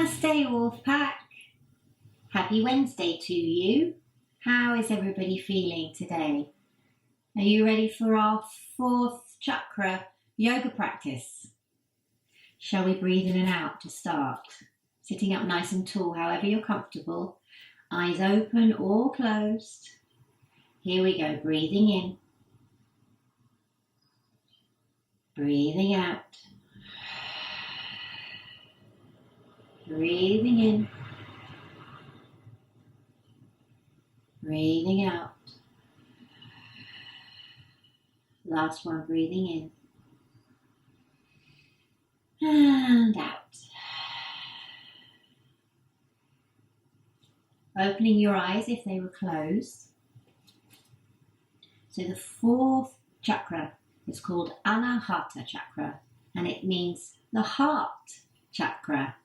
Namasté, Wolfpack. Happy Wednesday to you. How is everybody feeling today? Are you ready for our 4th chakra yoga practice? Shall we breathe in and out to start? Sitting up nice and tall, however you're comfortable. Eyes open or closed. Here we go, breathing in. Breathing out. Breathing in. Breathing out. Last one, breathing in. And out. Opening your eyes if they were closed. So the 4th chakra is called Anahata Chakra, and it means the heart chakra.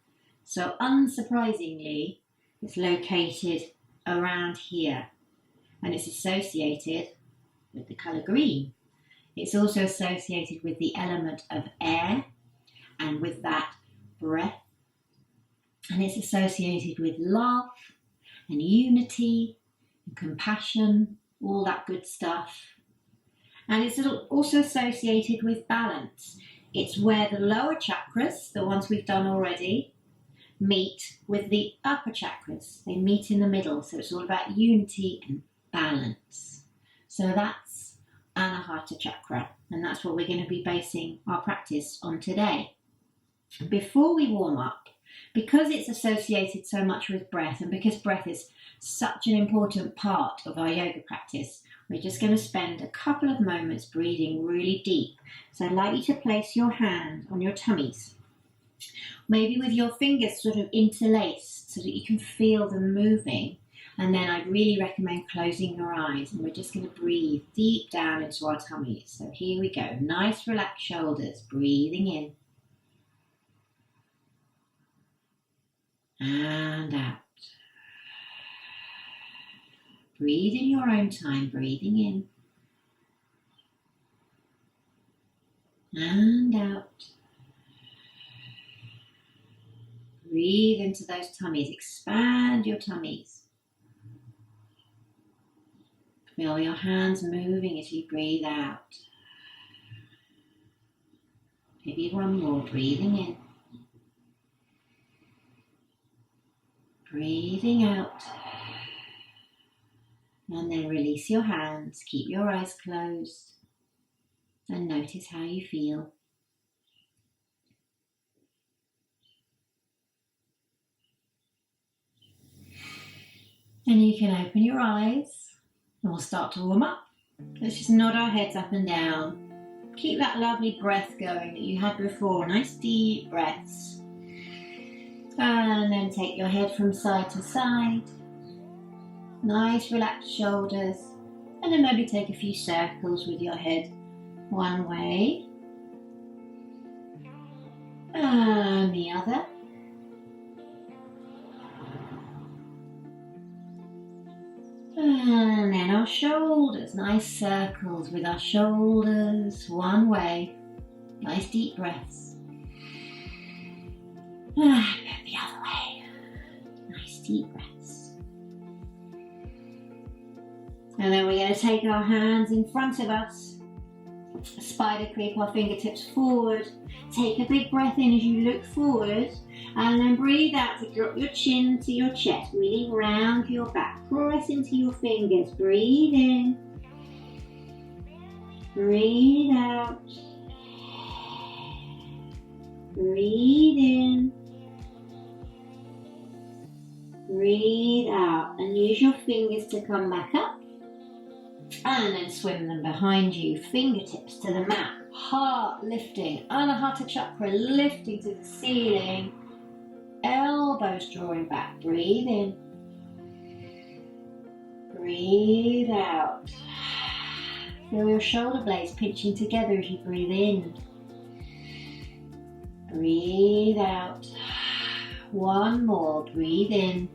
So unsurprisingly, it's located around here, and it's associated with the colour green. It's also associated with the element of air, and with that, breath. And it's associated with love and unity and compassion, all that good stuff. And it's also associated with balance. It's where the lower chakras, the ones we've done already, meet with the upper chakras. They meet in the middle, so it's all about unity and balance. So that's Anahata Chakra, and that's what we're going to be basing our practice on today. Before we warm up, because it's associated so much with breath, and because breath is such an important part of our yoga practice, we're just going to spend a couple of moments breathing really deep. So I'd like you to place your hand on your tummies, maybe with your fingers sort of interlaced so that you can feel them moving. And then I'd really recommend closing your eyes, and we're just going to breathe deep down into our tummies. So here we go. Nice relaxed shoulders, breathing in and out. Breathe in your own time, breathing in and out. Breathe into those tummies, expand your tummies. Feel your hands moving as you breathe out. Maybe one more, breathing in. Breathing out. And then release your hands, keep your eyes closed, and notice how you feel. And you can open your eyes, and we'll start to warm up. Let's just nod our heads up and down. Keep that lovely breath going that you had before, nice deep breaths. And then take your head from side to side. Nice relaxed shoulders, and then maybe take a few circles with your head one way and the other. And then our shoulders, nice circles with our shoulders one way. Nice deep breaths. And the other way. Nice deep breaths. And then we're going to take our hands in front of us, spider creep our fingertips forward. Take a big breath in as you look forward, and then breathe out to drop your chin to your chest. Really round your back, press into your fingers. Breathe in, breathe out, breathe in, breathe out, and use your fingers to come back up. And then swim them behind you, fingertips to the mat, heart lifting, Anahata Chakra lifting to the ceiling, elbows drawing back, breathe in, breathe out. Feel your shoulder blades pinching together as you breathe in, breathe out. One more, breathe in.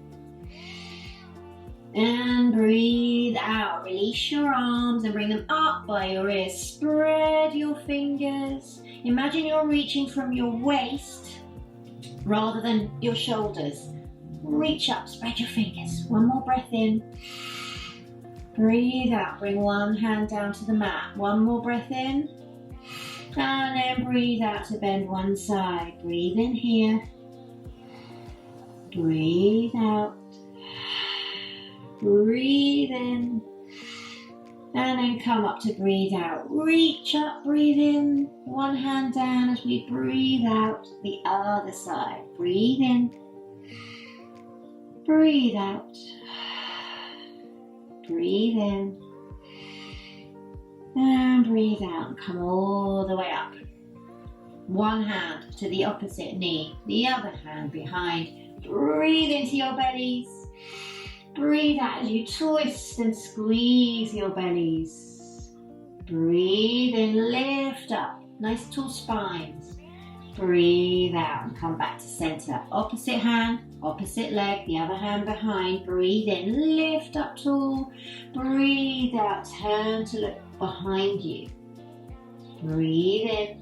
And breathe out. Release your arms and bring them up by your ears. Spread your fingers. Imagine you're reaching from your waist rather than your shoulders. Reach up, spread your fingers. One more breath in. Breathe out, bring one hand down to the mat. One more breath in. And then breathe out to bend one side. Breathe in here. Breathe out. Breathe in. And then come up to breathe out. Reach up, breathe in. One hand down as we breathe out the other side. Breathe in. Breathe out. Breathe in. And breathe out. Come all the way up. One hand to the opposite knee. The other hand behind. Breathe into your bellies. Breathe out as you twist and squeeze your bellies. Breathe in, lift up. Nice tall spines. Breathe out and come back to center. Opposite hand, opposite leg, the other hand behind. Breathe in, lift up tall. Breathe out, turn to look behind you. Breathe in.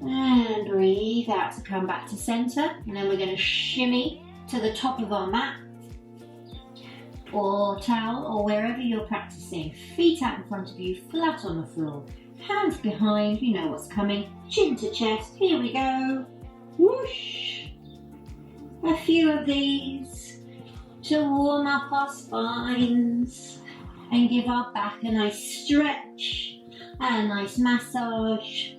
And breathe out to come back to center. And then we're going to shimmy to the top of our mat or towel or wherever you're practicing. Feet out in front of you, flat on the floor. Hands behind, you know what's coming. Chin to chest, here we go. Whoosh. A few of these to warm up our spines and give our back a nice stretch and a nice massage.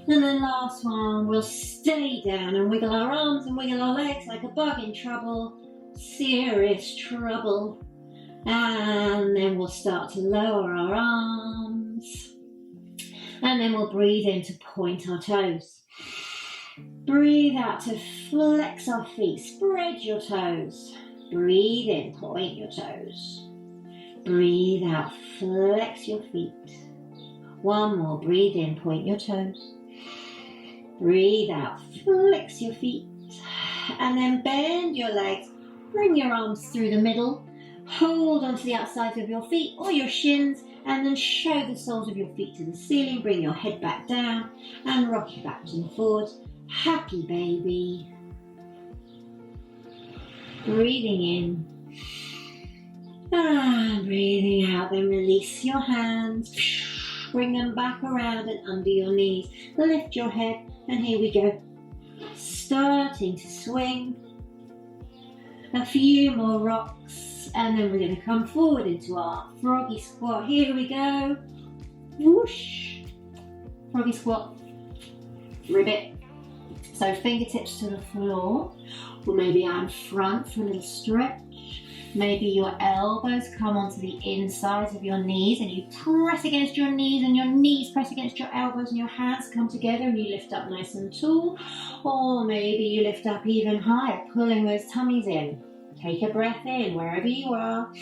And then last one, we'll stay down and wiggle our arms and wiggle our legs like a bug in trouble. Serious trouble. And then we'll start to lower our arms. And then we'll breathe in to point our toes. Breathe out to flex our feet. Spread your toes. Breathe in, point your toes. Breathe out, flex your feet. One more, breathe in, point your toes. Breathe out, flex your feet. And then bend your legs. Bring your arms through the middle. Hold onto the outsides of your feet or your shins. And then show the soles of your feet to the ceiling. Bring your head back down and rock you back and forward. Happy baby. Breathing in. And breathing out. Then release your hands. Bring them back around and under your knees. Lift your head. And here we go. Starting to swing. A few more rocks. And then we're going to come forward into our Froggy Squat. Here we go. Whoosh. Froggy Squat. Ribbit. So fingertips to the floor. Or maybe out in front for a little stretch. Maybe your elbows come onto the insides of your knees and you press against your knees and your knees press against your elbows and your hands come together and you lift up nice and tall. Or maybe you lift up even higher, pulling those tummies in. Take a breath in wherever you are.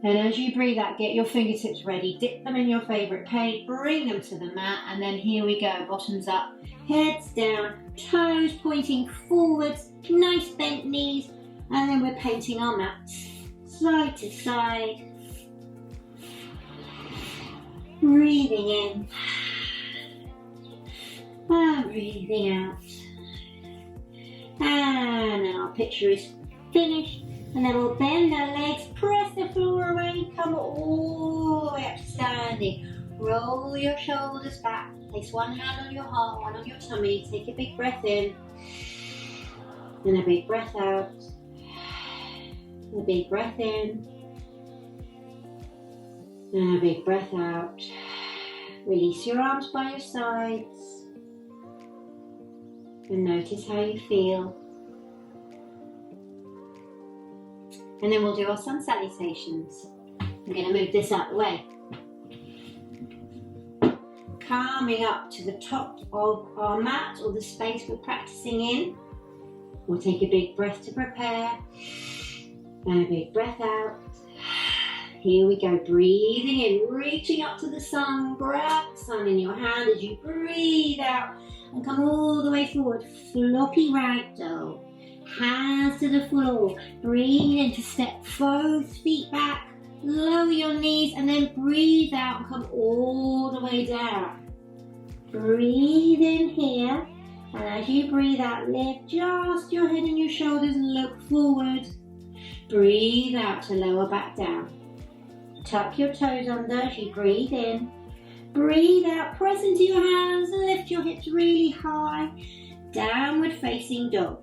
And as you breathe out, get your fingertips ready. Dip them in your favourite paint. Bring them to the mat. And then here we go. Bottoms up, heads down, toes pointing forwards. Nice bent knees. And then we're painting our mats. Side to side. Breathing in. And breathing out. And then our picture is finished, and then we'll bend our legs, press the floor away, come all the way up to standing. Roll your shoulders back, place one hand on your heart, one on your tummy, take a big breath in, and a big breath out, a big breath in, and a big breath out. Release your arms by your sides, and notice how you feel. And then we'll do our sun salutations. I'm going to move this out of the way. Coming up to the top of our mat or the space we're practicing in. We'll take a big breath to prepare. And a big breath out. Here we go, breathing in, reaching up to the sun. Grab the sun in your hand as you breathe out and come all the way forward. Floppy ragdoll. Hands to the floor. Breathe in to step both feet back. Lower your knees and then breathe out and come all the way down. Breathe in here. And as you breathe out, lift just your head and your shoulders and look forward. Breathe out to lower back down. Tuck your toes under as you breathe in. Breathe out, press into your hands, lift your hips really high. Downward facing dog.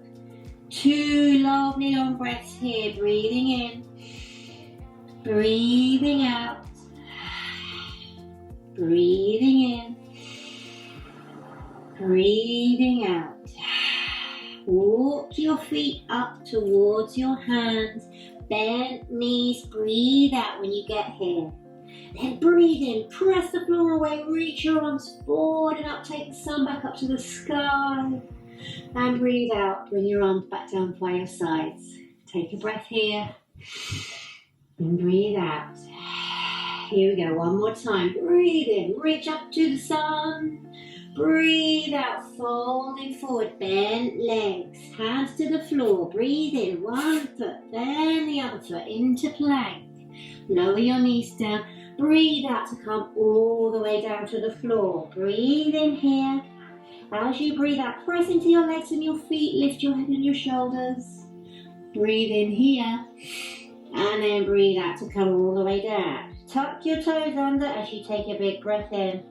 2 lovely long breaths here. Breathing in. Breathing out. Breathing in. Breathing out. Walk your feet up towards your hands. Bend knees. Breathe out when you get here. Then breathe in. Press the floor away. Reach your arms forward and up. Take the sun back up to the sky. And breathe out. Bring your arms back down by your sides. Take a breath here. And breathe out. Here we go. One more time. Breathe in. Reach up to the sun. Breathe out, folding forward, bent legs, hands to the floor. Breathe in, one foot, then the other foot into plank. Lower your knees down. Breathe out to come all the way down to the floor. Breathe in here. As you breathe out, press into your legs and your feet. Lift your head and your shoulders. Breathe in here. And then breathe out to come all the way down. Tuck your toes under as you take a big breath in.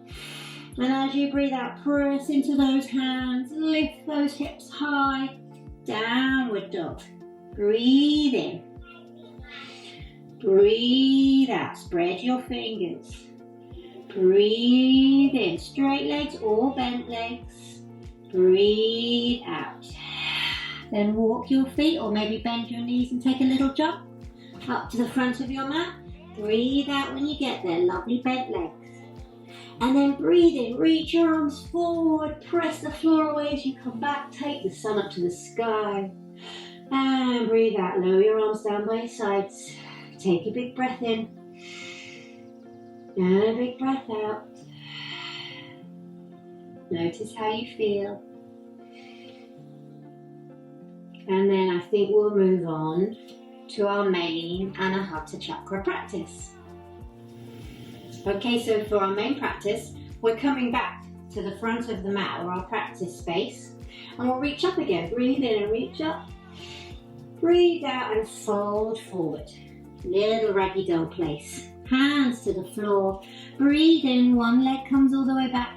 And as you breathe out, press into those hands, lift those hips high, downward dog. Breathe in. Breathe out, spread your fingers. Breathe in, straight legs or bent legs. Breathe out. Then walk your feet or maybe bend your knees and take a little jump up to the front of your mat. Breathe out when you get there, lovely bent legs. And then breathe in, reach your arms forward, press the floor away as you come back, take the sun up to the sky. And breathe out, lower your arms down by your sides. Take a big breath in. And a big breath out. Notice how you feel. And then I think we'll move on to our main Anahata Chakra practice. Okay, so for our main practice, we're coming back to the front of the mat or our practice space, and we'll reach up again. Breathe in and reach up. Breathe out and fold forward. Little raggy doll place. Hands to the floor. Breathe in, one leg comes all the way back,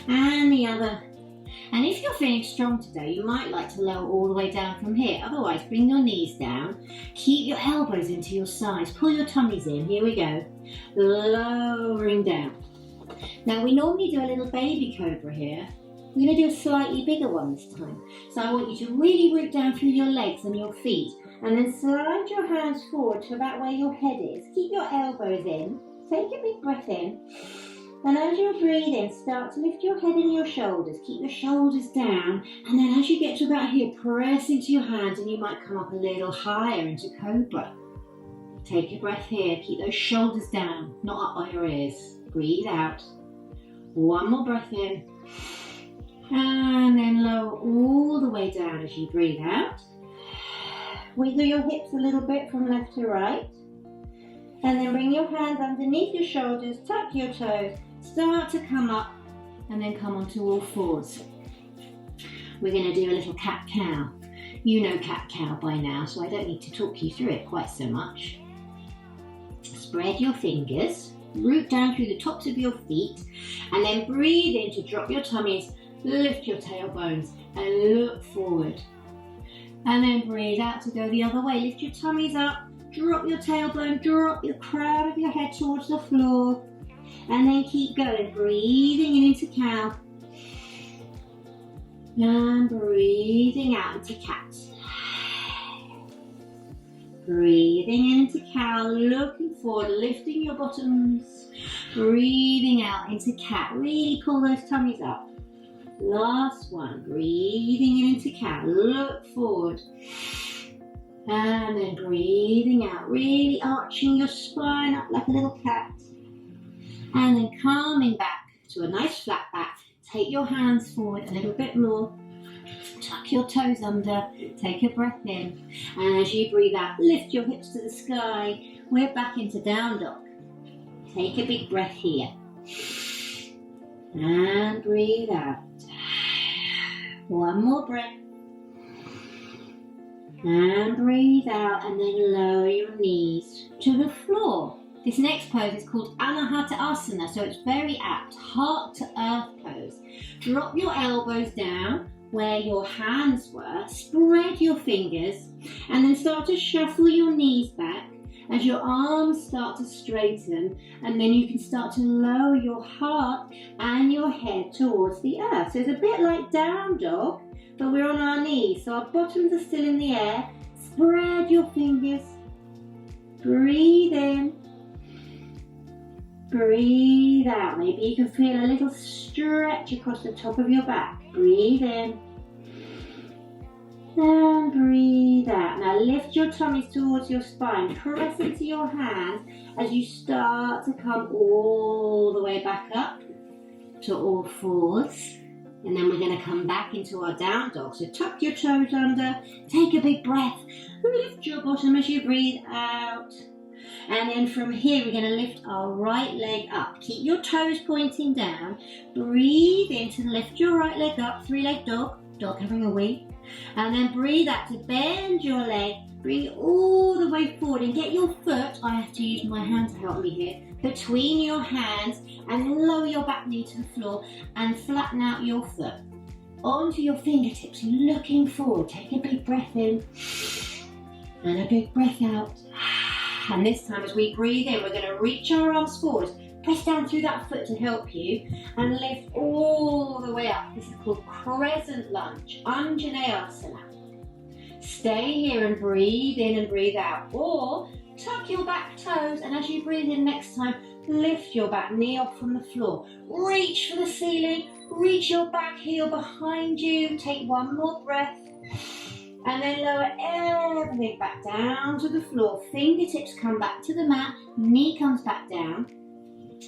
and the other. And if you're feeling strong today, you might like to lower all the way down from here. Otherwise, bring your knees down. Keep your elbows into your sides. Pull your tummies in. Here we go. Lowering down. Now, we normally do a little baby cobra here. We're going to do a slightly bigger one this time. So I want you to really root down through your legs and your feet. And then slide your hands forward to about where your head is. Keep your elbows in. Take a big breath in. And as you breathe in, start to lift your head and your shoulders. Keep your shoulders down. And then as you get to about here, press into your hands and you might come up a little higher into cobra. Take a breath here. Keep those shoulders down, not up by your ears. Breathe out. One more breath in. And then lower all the way down as you breathe out. Wiggle your hips a little bit from left to right. And then bring your hands underneath your shoulders, tuck your toes, start to come up, and then come onto all fours. We're going to do a little cat-cow. You know cat-cow by now, so I don't need to talk you through it quite so much. Spread your fingers, root down through the tops of your feet, and then breathe in to drop your tummies, lift your tailbones, and look forward. And then breathe out to go the other way. Lift your tummies up. Drop your tailbone, drop your crown of your head towards the floor, and then keep going, breathing in into cow, and breathing out into cat. Breathing in into cow, looking forward, lifting your bottoms, breathing out into cat, really pull those tummies up. Last one, breathing in into cat, look forward. And then breathing out, really arching your spine up like a little cat. And then coming back to a nice flat back. Take your hands forward a little bit more. Tuck your toes under. Take a breath in. And as you breathe out, lift your hips to the sky. We're back into down dog. Take a big breath here. And breathe out. One more breath. And breathe out, and then lower your knees to the floor. This next pose is called Anahata Asana, so it's very apt. Heart to earth pose. Drop your elbows down where your hands were, spread your fingers, and then start to shuffle your knees back as your arms start to straighten, and then you can start to lower your heart and your head towards the earth. So it's a bit like down dog, but we're on our knees, so our bottoms are still in the air. Spread your fingers. Breathe in. Breathe out. Maybe you can feel a little stretch across the top of your back. Breathe in. And breathe out. Now lift your tummies towards your spine. Press into your hands as you start to come all the way back up to all fours. And then we're going to come back into our down dog. So tuck your toes under, take a big breath, lift your bottom as you breathe out. And then from here we're going to lift our right leg up. Keep your toes pointing down. Breathe in to lift your right leg up, three-leg dog, dog having a wee. And then breathe out to bend your leg, bring it all the way forward and get your foot, I have to use my hand to help me here, between your hands, and then lower your back knee to the floor and flatten out your foot onto your fingertips, looking forward. Take a big breath in and a big breath out. And this time as we breathe in, we're going to reach our arms forward, press down through that foot to help you, and lift all the way up. This is called Crescent Lunge, Angina. Stay here and breathe in and breathe out, or tuck your back toes, and as you breathe in next time, lift your back knee off from the floor. Reach for the ceiling, reach your back heel behind you, take one more breath, and then lower everything back down to the floor. Fingertips come back to the mat, knee comes back down.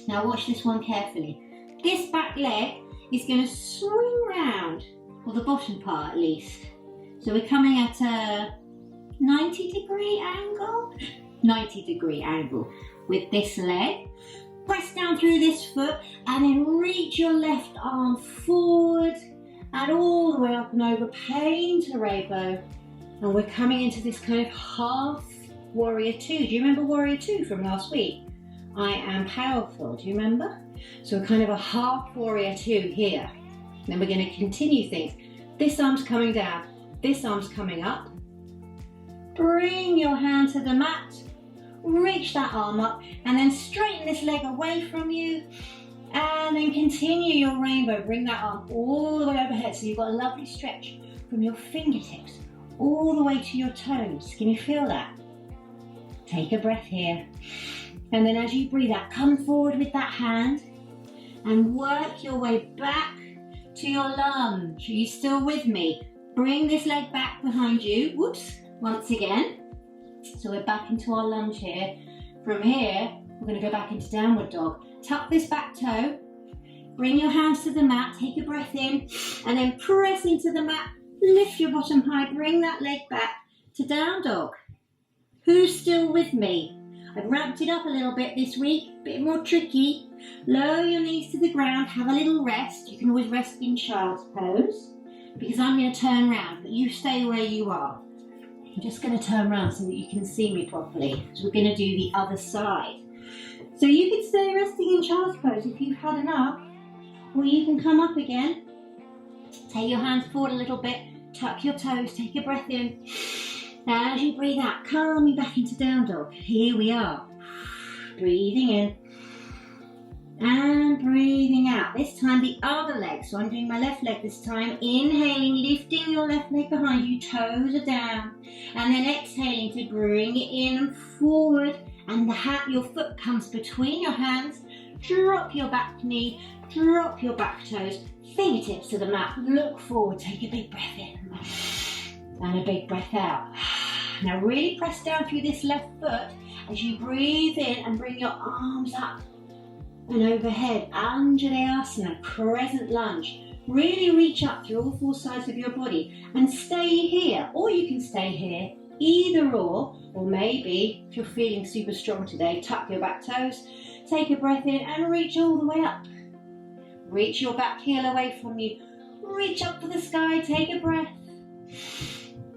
Now watch this one carefully. This back leg is going to swing round, or the bottom part at least. So we're coming at a 90-degree angle? 90-degree angle with this leg. Press down through this foot and then reach your left arm forward and all the way up and over, painter rainbow. And we're coming into this kind of half warrior two. Do you remember warrior two from last week? I am powerful, do you remember? So we're kind of a half warrior two here. Then we're going to continue things. This arm's coming down, this arm's coming up. Bring your hand to the mat, reach that arm up, and then straighten this leg away from you. And then continue your rainbow. Bring that arm all the way overhead so you've got a lovely stretch from your fingertips all the way to your toes. Can you feel that? Take a breath here. And then as you breathe out, come forward with that hand and work your way back to your lunge. Are you still with me? Bring this leg back behind you. Whoops, once again. So we're back into our lunge here. From here, we're going to go back into downward dog. Tuck this back toe. Bring your hands to the mat. Take a breath in and then press into the mat. Lift your bottom high. Bring that leg back to down dog. Who's still with me? I've ramped it up a little bit this week, a bit more tricky. Lower your knees to the ground, have a little rest. You can always rest in child's pose because I'm going to turn around, but you stay where you are. I'm just going to turn around so that you can see me properly. So we're going to do the other side. So you can stay resting in child's pose if you've had enough, or you can come up again. Take your hands forward a little bit, tuck your toes, take a breath in. As you breathe out, coming back into down dog. Here we are. Breathing in and breathing out. This time the other leg. So I'm doing my left leg this time. Inhaling, lifting your left leg behind you, toes are down. And then exhaling to bring it in and forward. And your foot comes between your hands. Drop your back knee, drop your back toes, fingertips to the mat. Look forward, take a big breath in. And a big breath out. Now really press down through this left foot as you breathe in and bring your arms up and overhead. Anahata Asana, Crescent Lunge. Really reach up through all four sides of your body and stay here. Or you can stay here, either or maybe if you're feeling super strong today, tuck your back toes, take a breath in and reach all the way up. Reach your back heel away from you. reach up to the sky, take a breath.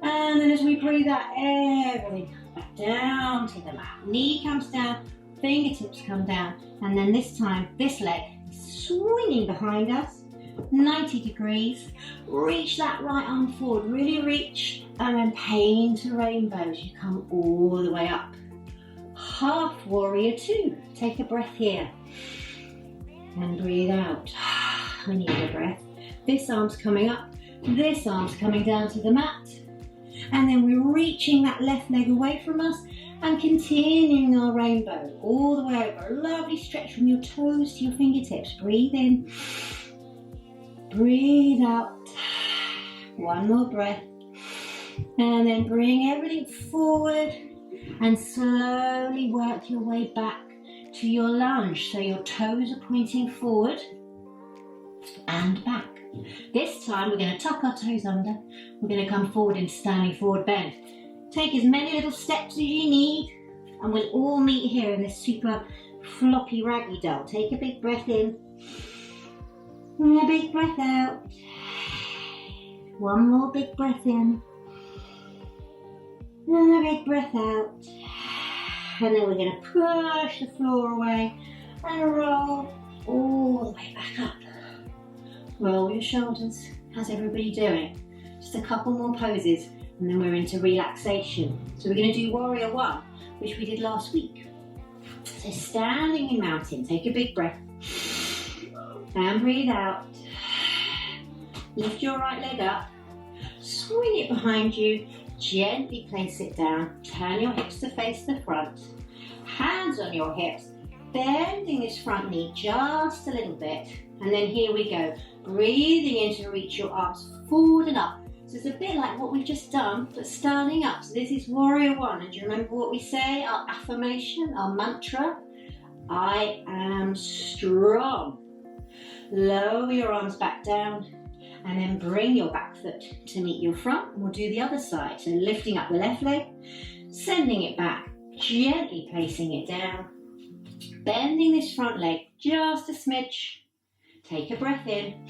And then as we breathe out, everything comes back down to the mat. Knee comes down, fingertips come down, and then this time, this leg is swinging behind us, 90 degrees. Reach that right arm forward, really reach, and then paint a rainbow as you come all the way up. Half warrior two. Take a breath here. And breathe out. I need a breath. This arm's coming up, this arm's coming down to the mat. And then we're reaching that left leg away from us and continuing our rainbow all the way over. A lovely stretch from your toes to your fingertips. Breathe in. Breathe out. One more breath. And then bring everything forward and slowly work your way back to your lunge. So your toes are pointing forward and back. This time we're going to tuck our toes under. We're going to come forward in standing forward bend. Take as many little steps as you need and we'll all meet here in this super floppy raggy doll. Take a big breath in and a big breath out. One more big breath in and a big breath out. And then we're going to push the floor away and roll all the way back up. Roll your shoulders. How's everybody doing? Just a couple more poses and then we're into relaxation. So we're going to do warrior one, which we did last week. So standing in mountain, take a big breath and breathe out. Lift your right leg up, swing it behind you, gently place it down, turn your hips to face the front, hands on your hips, bending this front knee just a little bit, and then here we go, breathing in to reach your arms forward and up. So it's a bit like what we've just done, but standing up. So this is warrior one, and do you remember what we say, our affirmation, our mantra? I am strong. Lower your arms back down, and then bring your back foot to meet your front, and we'll do the other side. So lifting up the left leg, sending it back, gently placing it down, bending this front leg just a smidge. Take a breath in,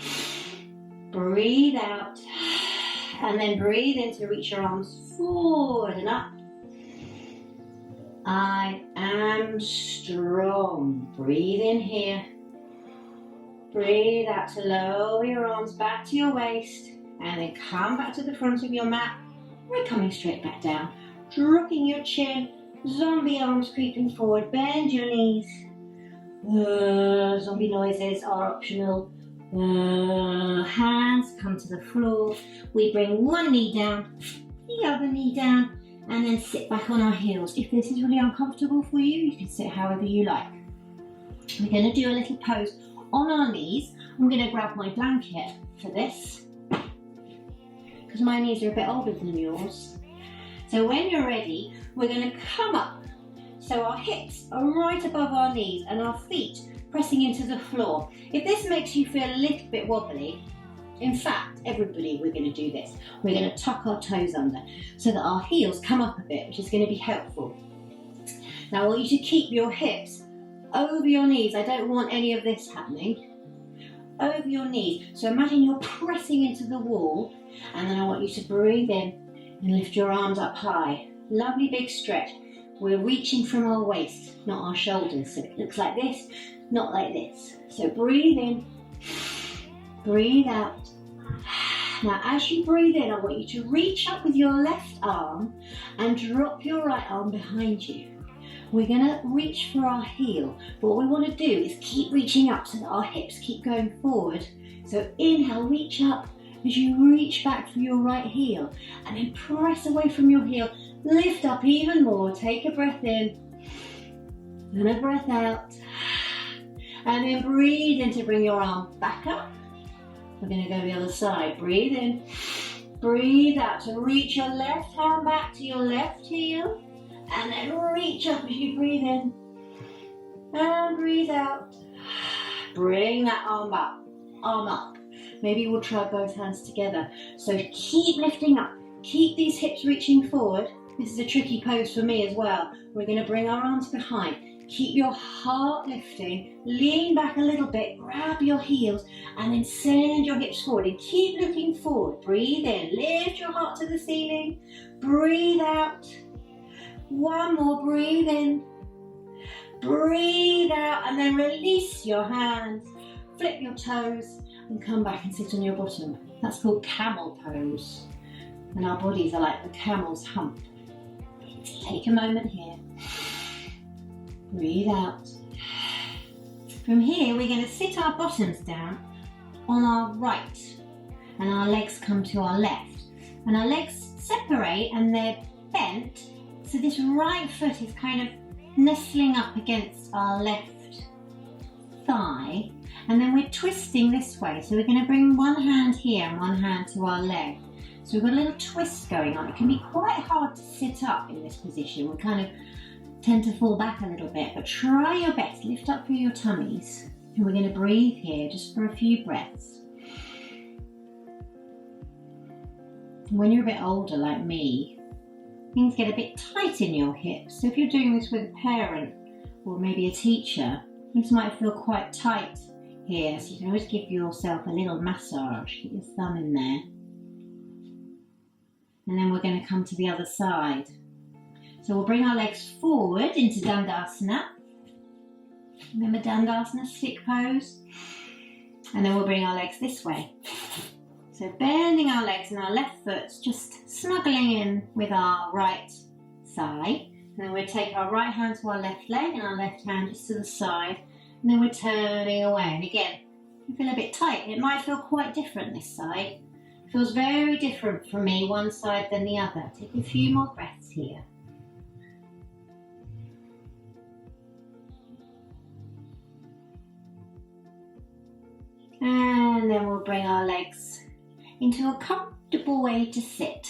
breathe out, and then breathe in to reach your arms forward and up. I am strong. Breathe in here. Breathe out to lower your arms back to your waist and then come back to the front of your mat. We're coming straight back down, dropping your chin, zombie arms creeping forward, bend your knees. Zombie noises are optional. Hands come to the floor. We bring one knee down, the other knee down, and then sit back on our heels. If this is really uncomfortable for you, you can sit however you like. We're going to do a little pose on our knees. I'm going to grab my blanket for this because my knees are a bit older than yours. So when you're ready, we're going to come up. So our hips are right above our knees and our feet pressing into the floor. If this makes you feel a little bit wobbly, in fact, everybody, we're going to do this. We're going to tuck our toes under so that our heels come up a bit, which is going to be helpful. Now I want you to keep your hips over your knees. I don't want any of this happening. Over your knees. So imagine you're pressing into the wall, and then I want you to breathe in and lift your arms up high. Lovely big stretch. We're reaching from our waist, not our shoulders. So it looks like this, not like this. So breathe in, breathe out. Now as you breathe in, I want you to reach up with your left arm and drop your right arm behind you. We're going to reach for our heel, but what we want to do is keep reaching up so that our hips keep going forward. So inhale, reach up as you reach back for your right heel, and then press away from your heel, lift up even more, take a breath in, and a breath out, and then breathe in to bring your arm back up. We're going to go the other side, breathe in, breathe out to reach your left hand back to your left heel, and then reach up as you breathe in and breathe out. Bring that arm up. Maybe we'll try both hands together. So keep lifting up, keep these hips reaching forward. This is a tricky pose for me as well. We're going to bring our arms behind, Keep your heart lifting. Lean back a little bit, grab your heels, and then send your hips forward and keep looking forward. Breathe in, lift your heart to the ceiling. Breathe out. One more, breathe in. Breathe out, and then release your hands. Flip your toes and come back and sit on your bottom. That's called Camel Pose. And our bodies are like the camel's hump. Take a moment here. Breathe out. From here, we're going to sit our bottoms down on our right, and our legs come to our left. And our legs separate and they're bent, so this right foot is kind of nestling up against our left thigh, and then we're twisting this way. So we're going to bring one hand here and one hand to our leg. So we've got a little twist going on. It can be quite hard to sit up in this position. We kind of tend to fall back a little bit, but try your best. Lift up through your tummies, and we're going to breathe here just for a few breaths. When you're a bit older like me, things get a bit tight in your hips. So if you're doing this with a parent or maybe a teacher, things might feel quite tight here. So you can always give yourself a little massage. Get your thumb in there. And then we're going to come to the other side. So we'll bring our legs forward into Dandasana. Remember Dandasana, stick pose? And then we'll bring our legs this way. So bending our legs and our left foot's just snuggling in with our right side. And then we'll take our right hand to our left leg and our left hand just to the side. And then we're turning away. And again, you feel a bit tight. It might feel quite different this side. It feels very different for me, one side than the other. Take a few more breaths here. And then we'll bring our legs into a comfortable way to sit.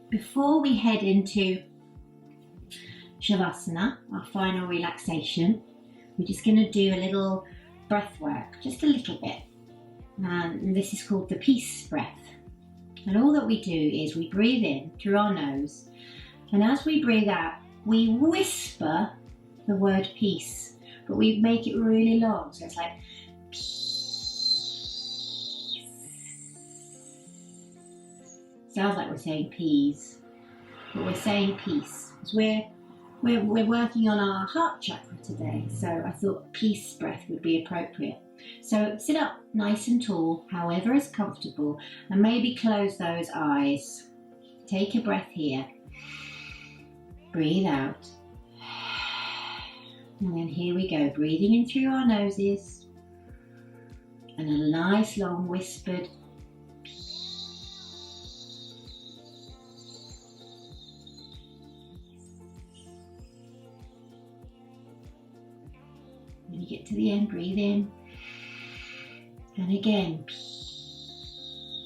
Before we head into Shavasana, our final relaxation, we're just going to do a little breath work, just a little bit. And this is called the peace breath. And all that we do is we breathe in through our nose, and as we breathe out, we whisper the word peace, but we make it really long. So it's like peace. Sounds like we're saying peas, but we're saying peace. Because we're working on our heart chakra today, so I thought peace breath would be appropriate. So sit up nice and tall, however is comfortable, and maybe close those eyes. Take a breath here. Breathe out. And then here we go, breathing in through our noses. And a nice long whispered when you get to the end, breathe in. And again,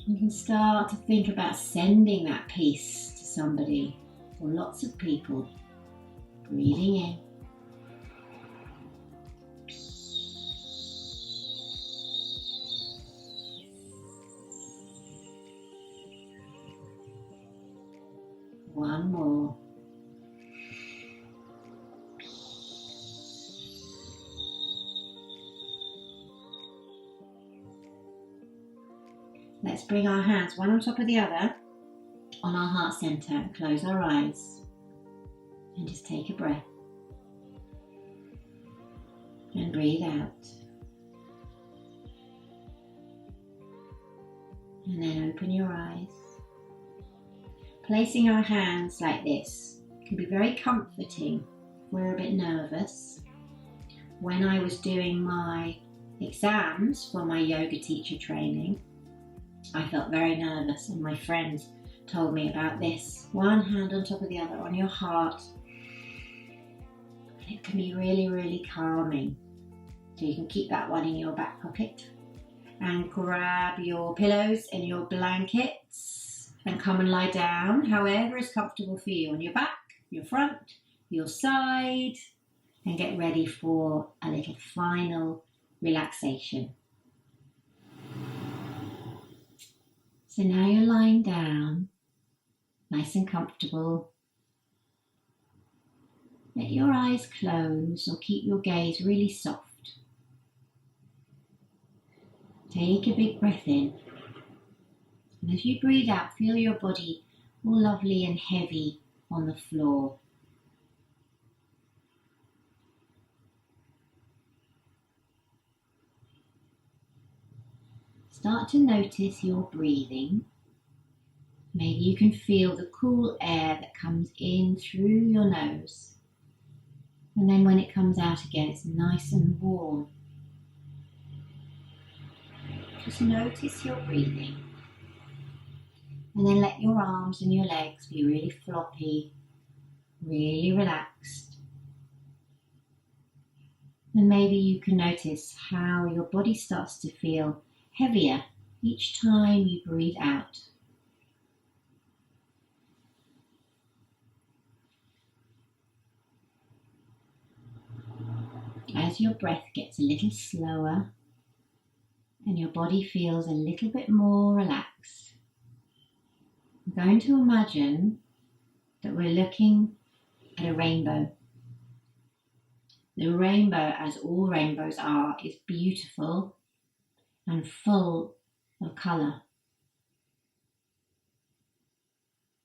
you can start to think about sending that peace to somebody or lots of people. Breathing in. One more. Let's bring our hands one on top of the other on our heart center and close our eyes and just take a breath and breathe out, and then open your eyes. Placing our hands like this can be very comforting if we're a bit nervous. When I was doing my exams for my yoga teacher training, I felt very nervous, and my friends told me about this. One hand on top of the other on your heart. And it can be really, really calming. So you can keep that one in your back pocket and grab your pillows and your blankets and come and lie down, however is comfortable for you, on your back, your front, your side, and get ready for a little final relaxation. So now you're lying down, nice and comfortable. let your eyes close or keep your gaze really soft. Take a big breath in. And as you breathe out, feel your body all lovely and heavy on the floor. Start to notice your breathing. Maybe you can feel the cool air that comes in through your nose. And then when it comes out again, it's nice and warm. Just notice your breathing. And then let your arms and your legs be really floppy, really relaxed. And maybe you can notice how your body starts to feel heavier each time you breathe out. As your breath gets a little slower and your body feels a little bit more relaxed, I'm going to imagine that we're looking at a rainbow. The rainbow, as all rainbows are, is beautiful and full of colour.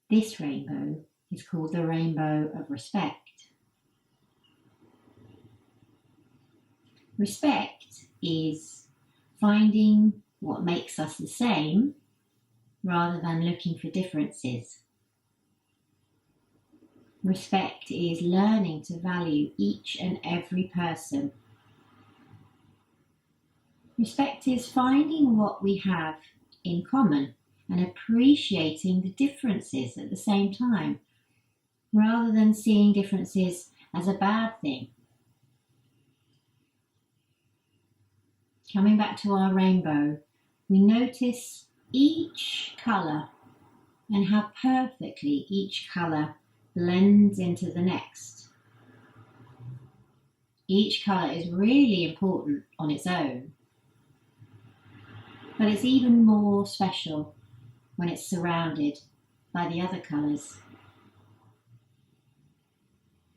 This rainbow is called the rainbow of respect. Respect is finding what makes us the same rather than looking for differences. Respect is learning to value each and every person. Respect is finding what we have in common and appreciating the differences at the same time, rather than seeing differences as a bad thing. Coming back to our rainbow, we notice each colour and how perfectly each colour blends into the next. Each colour is really important on its own, but it's even more special when it's surrounded by the other colours.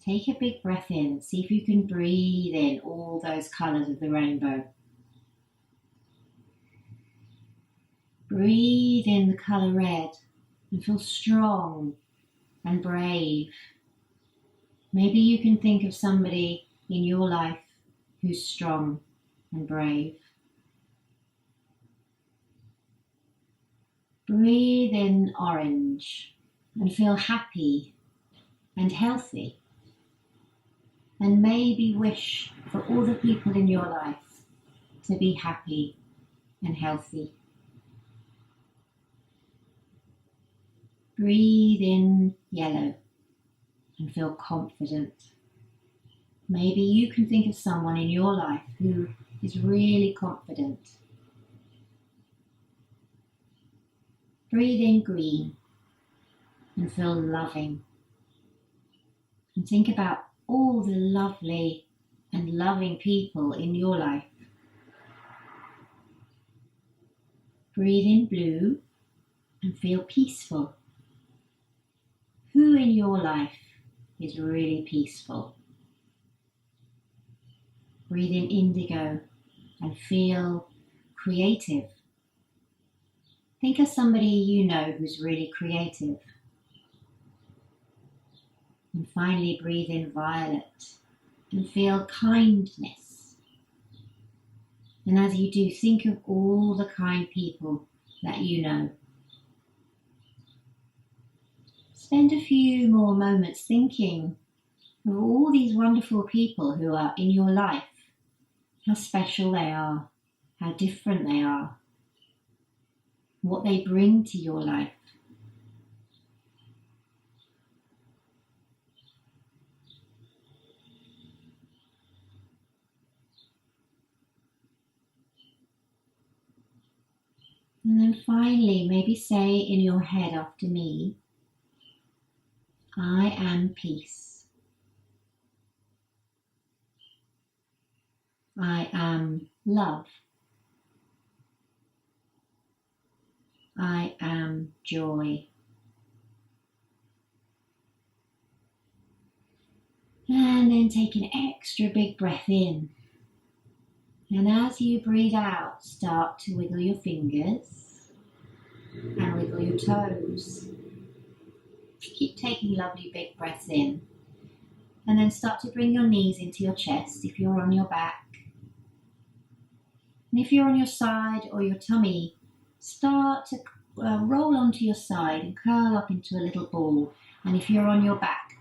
Take a big breath in, see if you can breathe in all those colours of the rainbow. Breathe in the colour red and feel strong and brave. Maybe you can think of somebody in your life who's strong and brave. Breathe in orange and feel happy and healthy. And maybe wish for all the people in your life to be happy and healthy. Breathe in yellow and feel confident. Maybe you can think of someone in your life who is really confident. Breathe in green and feel loving. And think about all the lovely and loving people in your life. Breathe in blue and feel peaceful. Who in your life is really peaceful? Breathe in indigo and feel creative. Think of somebody you know who's really creative. And finally breathe in violet and feel kindness. And as you do, think of all the kind people that you know. Spend a few more moments thinking of all these wonderful people who are in your life, how special they are, how different they are, what they bring to your life. And then finally, maybe say in your head after me, I am peace. I am love. I am joy. And then take an extra big breath in. And as you breathe out, start to wiggle your fingers and wiggle your toes. Keep taking lovely big breaths in. And then start to bring your knees into your chest if you're on your back. And if you're on your side or your tummy, start to roll onto your side and curl up into a little ball. And if you're on your back,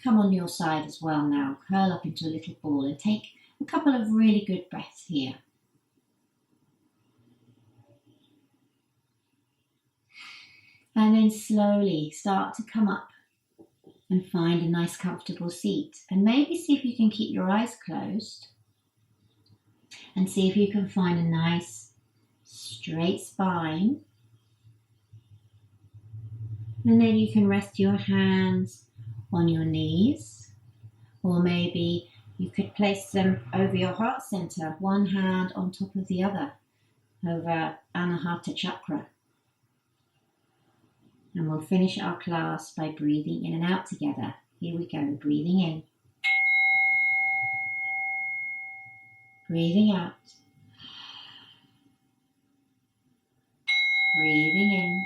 come on your side as well now. Curl up into a little ball and take a couple of really good breaths here. And then slowly start to come up and find a nice comfortable seat. And maybe see if you can keep your eyes closed and see if you can find a nice straight spine. And then you can rest your hands on your knees, or maybe you could place them over your heart center, one hand on top of the other, over Anahata Chakra. And we'll finish our class by breathing in and out together. Here we go, breathing in. Breathing out. Breathing in.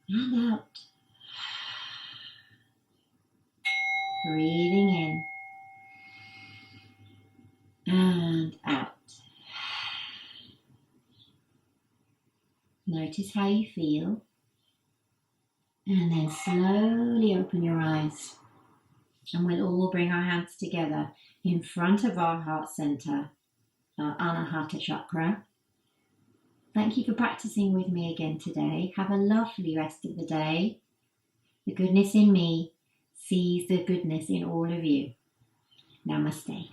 And out. Breathing in. And out. Notice how you feel. And then slowly open your eyes. And we'll all bring our hands together in front of our heart center, our Anahata Chakra. Thank you for practicing with me again today. Have a lovely rest of the day. The goodness in me sees the goodness in all of you. Namaste.